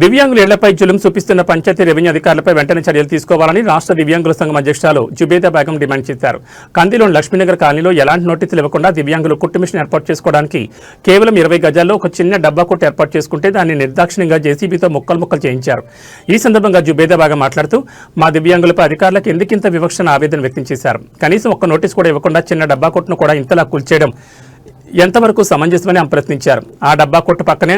దివ్యాంగుల ఇళ్లపై జులుం చూపిస్తున్న పంచాయతీ రెవెన్యూ అధికారులపై వెంటనే చర్యలు తీసుకోవాలని రాష్ట్ర దివ్యాంగుల సంఘం అధ్యక్షురాలు జుబేదా బేగం డిమాండ్ చేశారు. కందిలోని లక్ష్మీనగర్ కాలనీలో ఎలాంటి నోటీసులు ఇవ్వకుండా దివ్యాంగులు కుట్టు మిషన్ ఏర్పాటు చేసుకోవడానికి కేవలం 20 గజాల్లో ఒక చిన్న డబ్బా కొట్టు ఏర్పాటు చేసుకుంటే దాన్ని నిర్దాక్షిణ్యంగా జేసీబీతో ముక్కలు చేయించారు. ఈ సందర్భంగా జుబేదా బేగం మాట్లాడుతూ మా దివ్యాంగులపై అధికారులకు ఎందుకింత వివక్షణ ఆవేదన వ్యక్తం చేశారు. కనీసం ఒక్క నోటీసు కూడా ఇవ్వకుండా చిన్న డబ్బా కొట్టును కూడా ఇంతలా కూల్చేయడం ఎంతవరకు సమంజసమని ఆమె ప్రశ్నించారు. ఆ డబ్బా కొట్టు పక్కనే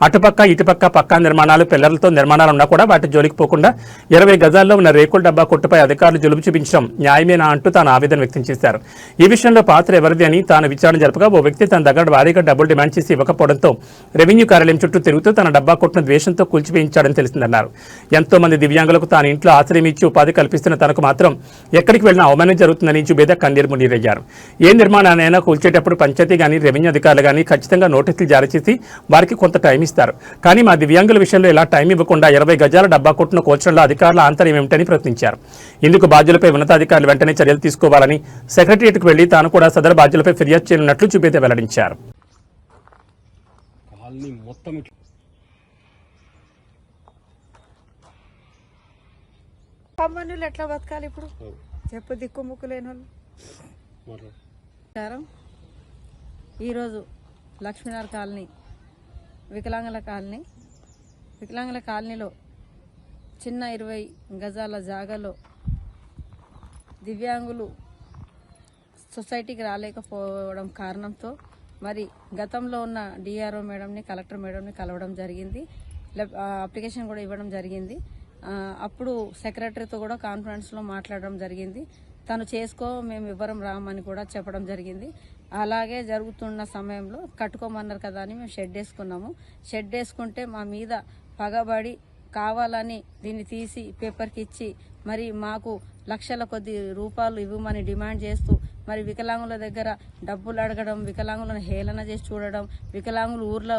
అటుపక్క ఇటుపక్క పక్కా నిర్మాణాలు పిల్లలతో నిర్మాణాలు ఉన్నా కూడా వాటి జోలికి పోకుండా 20 గజాల్లో ఉన్న రేకుల డబ్బా కొట్టుపై అధికారులు జులుము చూపించడం న్యాయమేనా అంటూ తాను ఆవేదన వ్యక్తం చేశారు. ఈ విషయంలో పాత్ర ఎవరిది అని తాను విచారణ జరపగా ఓ వ్యక్తి తన దగ్గర భారీగా డబ్బులు డిమాండ్ చేసి ఇవ్వకపోవడంతో రెవెన్యూ కార్యాలయం చుట్టూ తిరుగుతూ తన డబ్బా కొట్టును ద్వేషంతో కూల్చివేయించాడని తెలిసిందన్నారు. ఎంతో మంది దివ్యాంగులకు తాను ఇంట్లో ఆశ్రయం ఇచ్చి ఉపాధి కల్పిస్తున్న తనకు మాత్రం ఎక్కడికి వెళ్ళినా అవమానం జరుగుతుందని జుబేదా కన్నీరు మున్నీరయ్యారు. ఏ నిర్మాణాన్నైనా కూల్చేటప్పుడు పంచాయతీ కానీ రెవెన్యూ అధికారులు కానీ ఖచ్చితంగా నోటీసులు జారీ చేసి వారికి కొంత టైం ఇస్తారు. కానీ మా దివ్యాంగుల విషయంలో ఇలా టైం ఇవ్వకుండా 20 గజాల డబ్బా కొట్టును కూల్చడంలో అధికారుల ఆంతర్యం ఏమిటని ప్రశ్నించారు. ఇందుకు బాధ్యులపై ఉన్నతాధికారులు వెంటనే చర్యలు తీసుకోవాలని సెక్రటరియట్కు వెళ్లి తాను కూడా సదరు బాధ్యులపై ఫిర్యాదు చేయనున్నట్లు జుబేదా వెల్లడించారు. ఎట్లా బతకాలి ఇప్పుడు చెప్పు, దిక్కుముక్కు లేని వాళ్ళు. ఈరోజు లక్ష్మీనగర్ కాలనీ వికలాంగుల కాలనీలో చిన్న 20 గజాల జాగాలో దివ్యాంగులు సొసైటీకి రాలేకపోవడం కారణంతో మరి గతంలో ఉన్న డిఆర్ఓ మేడంని కలెక్టర్ మేడంని కలవడం జరిగింది. అప్లికేషన్ కూడా ఇవ్వడం జరిగింది. అప్పుడు సెక్రటరీతో కూడా కాన్ఫరెన్స్లో మాట్లాడడం జరిగింది. తను చేసుకో, మేము ఇవ్వరం రామని కూడా చెప్పడం జరిగింది. అలాగే జరుగుతున్న సమయంలో కట్టుకోమన్నారు కదా అని మేము షెడ్ వేసుకున్నాము. షెడ్ వేసుకుంటే మా మీద పగబడి కావాలని దీన్ని తీసి పేపర్కి ఇచ్చి మరి మాకు లక్షల కొద్ది రూపాయలు ఇవ్వమని డిమాండ్ చేస్తూ మరి వికలాంగుల దగ్గర డబ్బులు అడగడం, వికలాంగులను హేళన చేసి చూడడం, వికలాంగులు ఊర్లో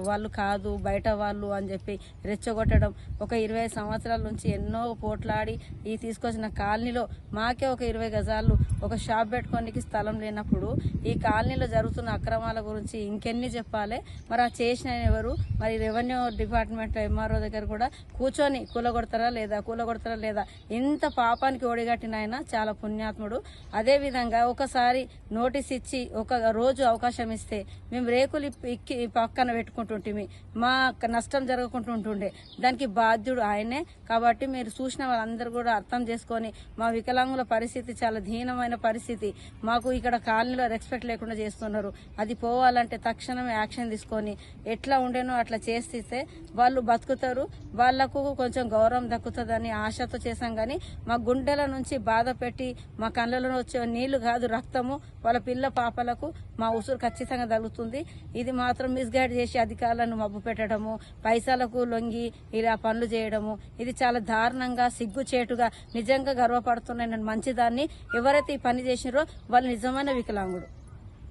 వాళ్ళు కాదు బయట వాళ్ళు అని చెప్పి రెచ్చగొట్టడం. ఒక 20 సంవత్సరాల నుంచి ఎన్నో పోట్లాడి ఈ తీసుకొచ్చిన కాలనీలో మాకే ఒక 20 గజాలు ఒక షాప్ పెట్టుకోనికి స్థలం లేనప్పుడు ఈ కాలనీలో జరుగుతున్న అక్రమాల గురించి ఇంకెన్ని చెప్పాలి? మరి ఆ చేసిన ఎవరు? మరి రెవెన్యూ డిపార్ట్మెంట్ ఎంఆర్ఓ దగ్గర కూడా కూర్చొని కూలగొడతారా లేదా ఇంత పాపానికి ఒడిగట్టిన ఆయన చాలా పుణ్యాత్ముడు. అదేవిధంగా ఒకసారి నోటీస్ ఇచ్చి ఒక రోజు అవకాశం ఇస్తే మేము రేకులు ఎక్కి పక్కన పెట్టుకుంటుంటే మా నష్టం జరగకుంటుంటుండే. దానికి బాధ్యుడు ఆయనే. కాబట్టి మీరు చూసిన వాళ్ళందరూ కూడా అర్థం చేసుకొని మా వికలాంగుల పరిస్థితి చాలా దీనమైన పరిస్థితి. మాకు ఇక్కడ కాలనీలో రెస్పెక్ట్ లేకుండా చేస్తున్నారు. అది పోవాలంటే తక్షణమే యాక్షన్ తీసుకొని ఎట్లా ఉండేనో అట్లా చేస్తే వాళ్ళు బతుకుతారు, వాళ్లకు కొంచెం గౌరవం దక్కుతుందని ఆశతో చేశాం. కానీ మా గుండెల నుంచి బాధ పెట్టి మా కళ్ళలో వచ్చే నీళ్లు కాదు రక్తము వాళ్ళ పిల్ల పాపలకు మా ఉసురు ఖచ్చితంగా తగులుతుంది. ఇది మాత్రం మిస్గైడ్ చేసి అధికారులను మబ్బు పెట్టడము, పైసలకు లొంగి ఇలా పనులు చేయడము ఇది చాలా దారుణంగా సిగ్గుచేటుగా నిజంగా గర్వపడుతున్నాయి. నేను మంచిదాన్ని ఎవరైతే ఈ పని చేసినారో వాళ్ళు నిజమైన వికలాంగుడు.